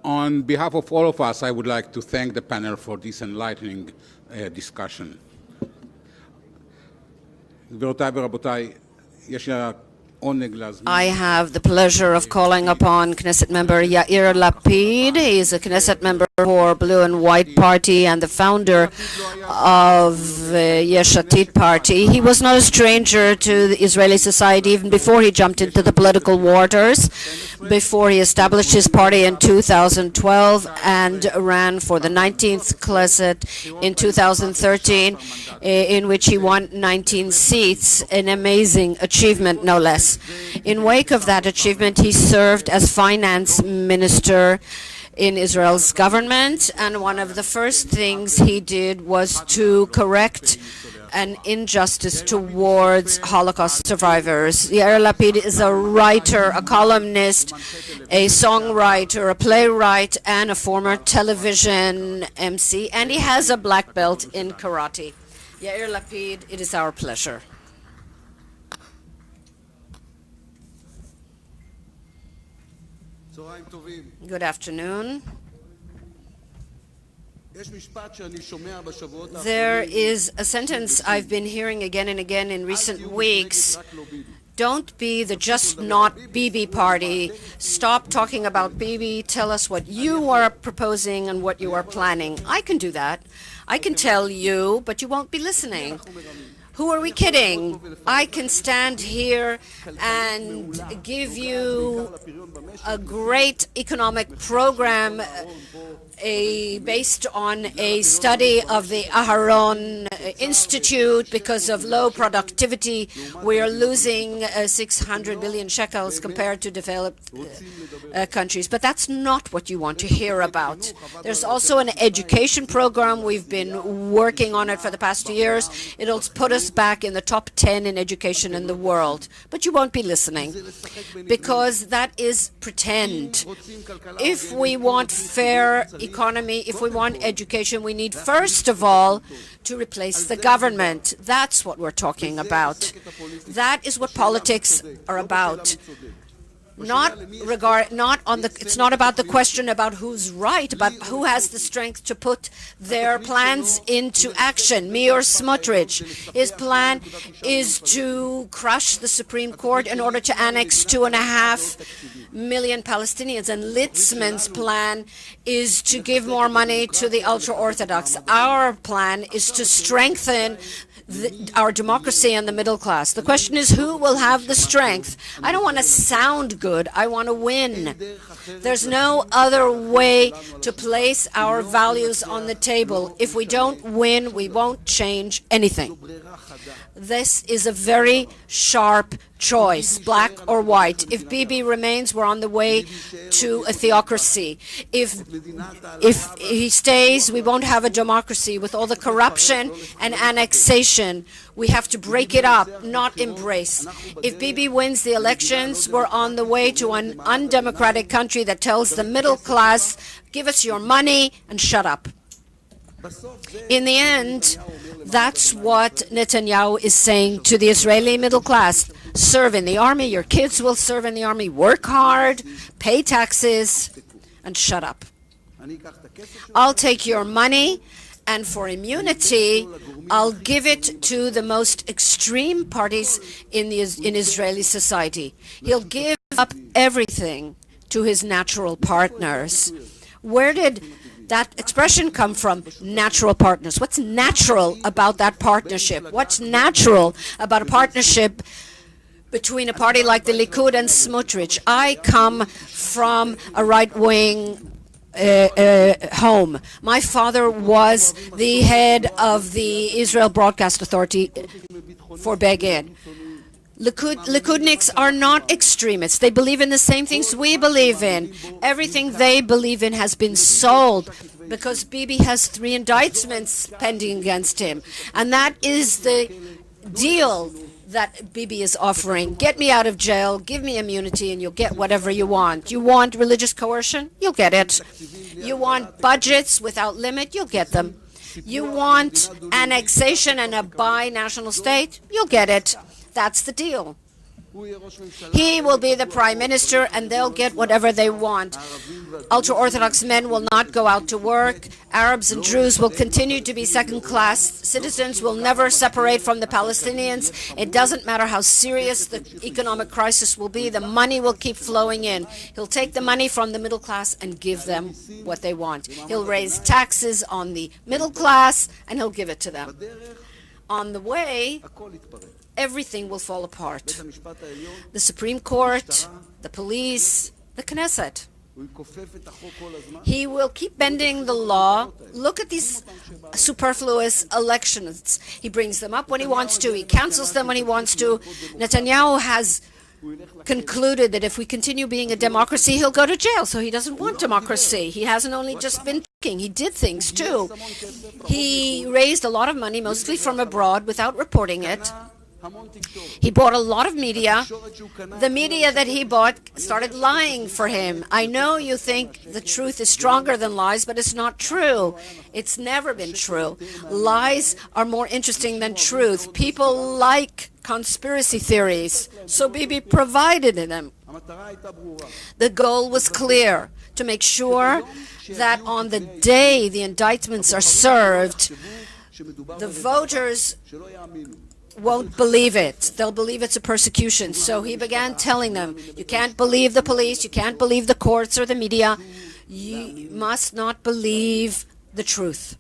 On behalf of all of us, I would like to thank the panel for this enlightening discussion. גבירותיי ורבותיי, יש לי העונג להזמין. I have the pleasure of calling upon Knesset member Yair Lapid. He is a Knesset member for Blue and White Party and the founder of Yesh Atid party. He was not a stranger to the Israeli society even before he jumped into the political waters, before he established his party in 2012 and ran for the 19th Knesset in 2013, in which he won 19 seats, an amazing achievement, no less. In wake of that achievement, he served as finance minister in Israel's government, and one of the first things he did was to correct an injustice towards Holocaust survivors. Yair Lapid is a writer, a columnist, a songwriter, a playwright, and a former television MC, and he has a black belt in karate. Yair Lapid, it is our pleasure. Good afternoon. There is a sentence I've been hearing again and again in recent weeks. Don't be the just not Bibi party. Stop talking about Bibi. Tell us what you are proposing and what you are planning. I can do that. I can tell you, but you won't be listening. Who are we kidding? I can stand here and give you a great economic program based on a study of the Aharon Institute. Because of low productivity, we are losing 600 billion shekels compared to developed countries. But that's not what you want to hear about. There's also an education program. We've been working on it for the past 2 years. It'll put us back in the top 10 in education in the world. But you won't be listening, because that is pretend. If we want fair economy, if we want education, we need first of all to replace the government. That's what we're talking about. That is what politics are about. It's not about the question about who's right, but who has the strength to put their plans into action. Meir Smotrich, his plan is to crush the Supreme Court in order to annex 2.5 million Palestinians, and Litzman's plan is to give more money to the ultra-Orthodox. Our plan is to strengthen our democracy and the middle class. The question is, who will have the strength? I don't want to sound good. I want to win. There's no other way to place our values on the table. If we don't win, we won't change anything. This is a very sharp choice, black or white. If Bibi remains, we're on the way to a theocracy. If he stays, we won't have a democracy. With all the corruption and annexation, we have to break it up, not embrace. If Bibi wins the elections, we're on the way to an undemocratic country that tells the middle class, give us your money and shut up. In the end, that's what Netanyahu is saying to the Israeli middle class. Serve in the army, your kids will serve in the army, work hard, pay taxes, and shut up. I'll take your money, and for immunity, I'll give it to the most extreme parties in Israeli society. He'll give up everything to his natural partners. Where did that expression come from? Natural partners. What's natural about that partnership? What's natural about a partnership between a party like the Likud and Smotrich? I come from a right-wing home. My father was the head of the Israel Broadcast Authority for Begin. Likudniks are not extremists. They believe in the same things we believe in. Everything they believe in has been sold because Bibi has 3 indictments pending against him. And that is the deal that Bibi is offering. Get me out of jail, give me immunity, and you'll get whatever you want. You want religious coercion? You'll get it. You want budgets without limit? You'll get them. You want annexation and a bi-national state? You'll get it. That's the deal. He will be the prime minister, and they'll get whatever they want. Ultra-Orthodox men will not go out to work. Arabs and Jews will continue to be second-class citizens, will never separate from the Palestinians. It doesn't matter how serious the economic crisis will be, the money will keep flowing in. He'll take the money from the middle class and give them what they want. He'll raise taxes on the middle class and he'll give it to them. On the way, everything will fall apart. The Supreme Court, the police, the Knesset. He will keep bending the law. Look at these superfluous elections. He brings them up when he wants to. He cancels them when he wants to. Netanyahu has concluded that if we continue being a democracy, he'll go to jail. So he doesn't want democracy. He hasn't only just been thinking. He did things too. He raised a lot of money, mostly from abroad, without reporting it. He bought a lot of media. The media that he bought started lying for him. I know you think the truth is stronger than lies, but it's not true. It's never been true. Lies are more interesting than truth. People like conspiracy theories, so Bibi provided them. The goal was clear, to make sure that on the day the indictments are served, the voters won't believe it. They'll believe it's a persecution. So he began telling them, you can't believe the police, you can't believe the courts or the media. You must not believe the truth.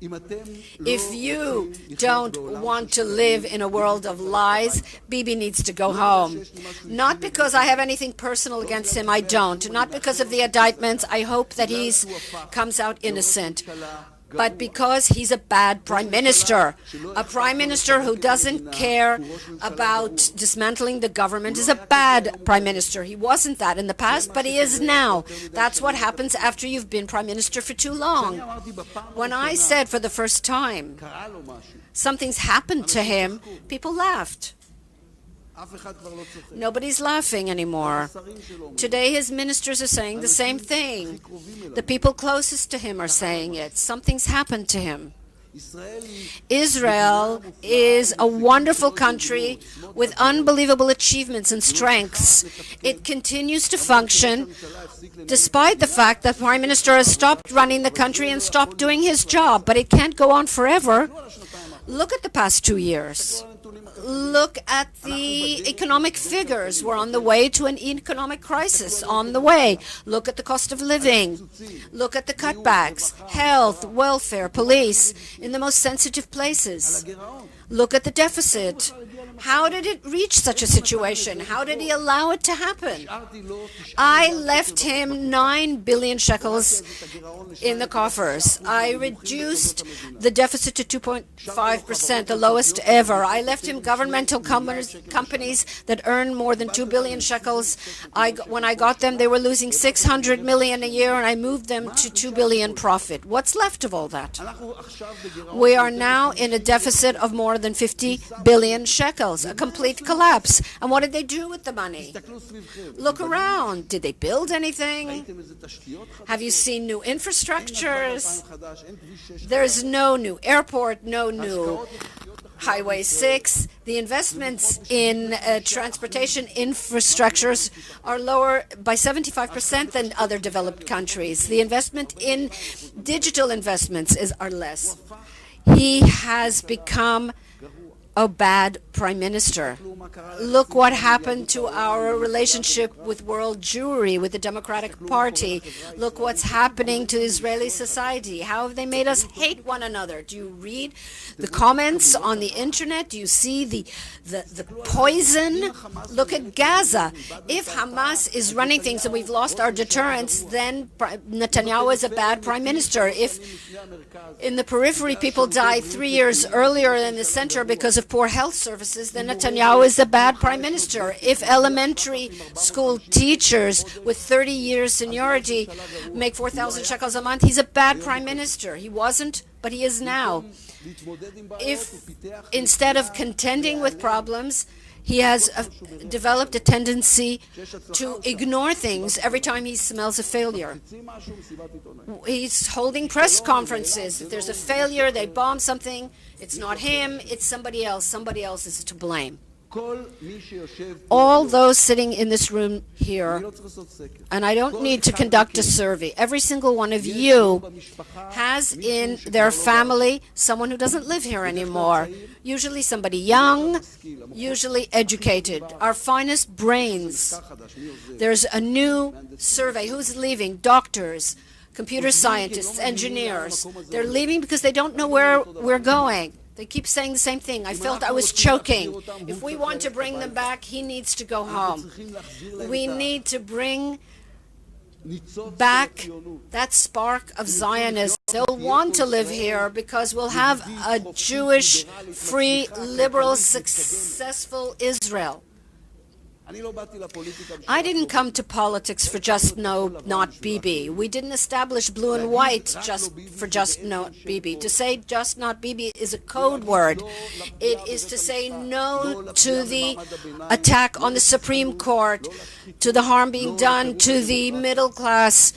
If you don't want to live in a world of lies, Bibi needs to go home. Not because I have anything personal against him, I don't. Not because of the indictments, I hope that he comes out innocent. But because he's a bad prime minister. A prime minister who doesn't care about dismantling the government is a bad prime minister. He wasn't that in the past, but he is now. That's what happens after you've been prime minister for too long. When I said for the first time something's happened to him, people laughed. Nobody's laughing anymore. Today his ministers are saying the same thing. The people closest to him are saying it. Something's happened to him. Israel is a wonderful country with unbelievable achievements and strengths. It continues to function despite the fact that the Prime Minister has stopped running the country and stopped doing his job. But it can't go on forever. Look at the past 2 years. Look at the economic figures. We're on the way to an economic crisis, on the way. Look at the cost of living. Look at the cutbacks, health, welfare, police, in the most sensitive places. Look at the deficit. How did it reach such a situation? How did he allow it to happen? I left him 9 billion shekels in the coffers. I reduced the deficit to 2.5%, the lowest ever. I left him governmental companies that earn more than 2 billion shekels. When I got them, they were losing 600 million a year, and I moved them to 2 billion profit. What's left of all that? We are now in a deficit of more than 50 billion shekels. A complete collapse. And what did they do with the money? Look around. Did they build anything? Have you seen new infrastructures? There's no new airport, no new Highway 6. The investments in transportation infrastructures are lower by 75% than other developed countries. The investment in digital investments are less. He has become a bad prime minister. Look what happened to our relationship with world Jewry, with the Democratic Party. Look what's happening to Israeli society. How have they made us hate one another? Do you read the comments on the internet? Do you see the poison? Look at Gaza. If Hamas is running things and we've lost our deterrence, then Netanyahu is a bad prime minister. If in the periphery people die 3 years earlier than the center because of poor health services, then Netanyahu is a bad prime minister. If elementary school teachers with 30 years seniority make 4,000 shekels a month, he's a bad prime minister. He wasn't, but he is now. If instead of contending with problems, he has developed a tendency to ignore things every time he smells a failure. He's holding press conferences. If there's a failure, they bomb something, it's not him, it's somebody else. Somebody else is to blame. All those sitting in this room here, and I don't need to conduct a survey, every single one of you has in their family someone who doesn't live here anymore. Usually somebody young, usually educated, our finest brains. There's a new survey. Who's leaving? Doctors, computer scientists, engineers. They're leaving because they don't know where we're going. They keep saying the same thing. I felt I was choking. If we want to bring them back, he needs to go home. We need to bring back that spark of Zionism. They'll want to live here because we'll have a Jewish, free, liberal, successful Israel. I didn't come to politics for just not Bibi. We didn't establish blue and white just not Bibi. To say just not Bibi is a code word. It is to say no to the attack on the Supreme Court, to the harm being done to the middle class,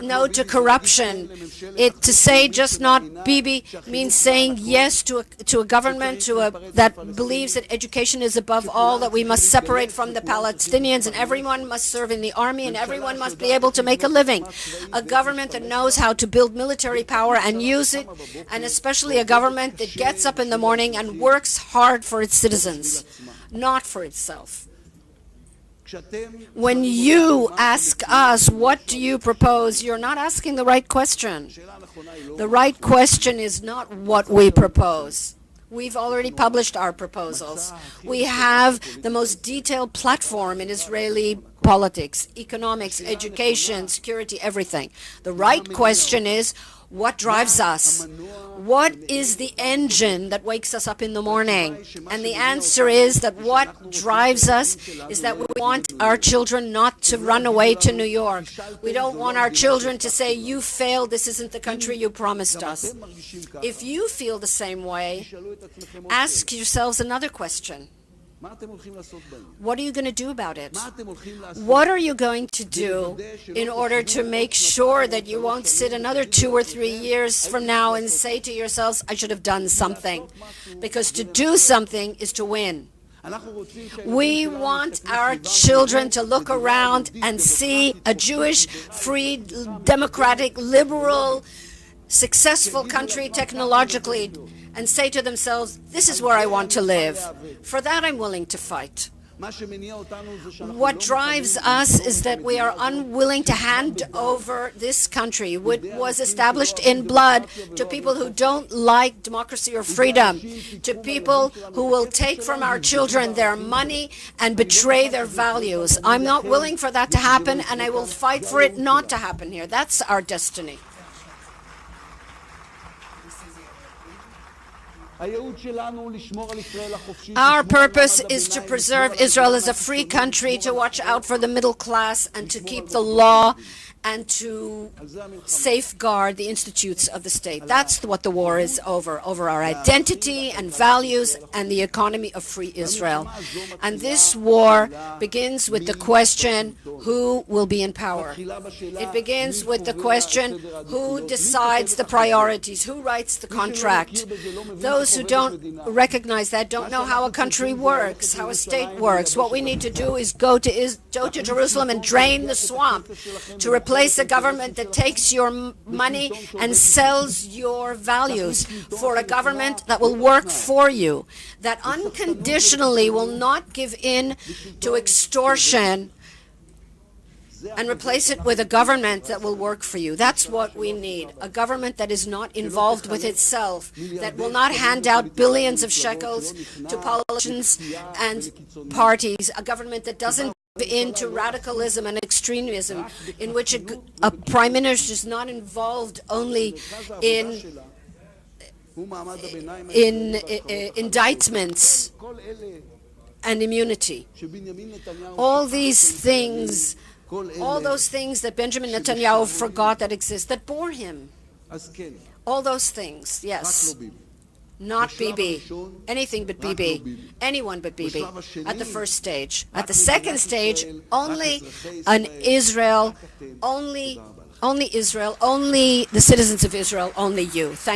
no to corruption. To say just not Bibi means saying yes to a government that believes that education is above all, that we must separate from the Palestinians, and everyone must serve in the army, and everyone must be able to make a living. A government that knows how to build military power and use it, and especially a government that gets up in the morning and works hard for its citizens, not for itself. When you ask us, what do you propose, you're not asking the right question. The right question is not what we propose. We've already published our proposals. We have the most detailed platform in Israeli politics, economics, education, security, everything. The right question is, what drives us? What is the engine that wakes us up in the morning? And the answer is that what drives us is that we want our children not to run away to New York. We don't want our children to say, you failed, this isn't the country you promised us. If you feel the same way, ask yourselves another question. What are you going to do about it? What are you going to do in order to make sure that you won't sit another 2 or 3 years from now and say to yourselves, I should have done something? Because to do something is to win. We want our children to look around and see a Jewish, free, democratic, liberal, successful country technologically, and say to themselves, this is where I want to live. For that I'm willing to fight. What drives us is that we are unwilling to hand over this country, which was established in blood, to people who don't like democracy or freedom, to people who will take from our children their money and betray their values. I'm not willing for that to happen, and I will fight for it not to happen here. That's our destiny. Our purpose is to preserve Israel as a free country, to watch out for the middle class, and to keep the law, and to safeguard the institutes of the state. That's what the war is over our identity and values and the economy of free Israel. And this war begins with the question, who will be in power? It begins with the question, who decides the priorities? Who writes the contract? Those who don't recognize that don't know how a country works, how a state works. What we need to do is go to Jerusalem and drain the swamp, to replace a government that takes your money and sells your values, for a government that will work for you, that unconditionally will not give in to extortion, and replace it with a government that will work for you. That's what we need. A government that is not involved with itself, that will not hand out billions of shekels to politicians and parties. A government that doesn't give in to radicalism and extremism, in which a prime minister is not involved only in indictments and immunity. All these things, all those things that Benjamin Netanyahu forgot that exist, that bore him. All those things, yes. Not Bibi. Anything but Bibi. Anyone but Bibi. At the first stage. At the second stage, only an Israel, only Israel, only the citizens of Israel, only you. Thank you.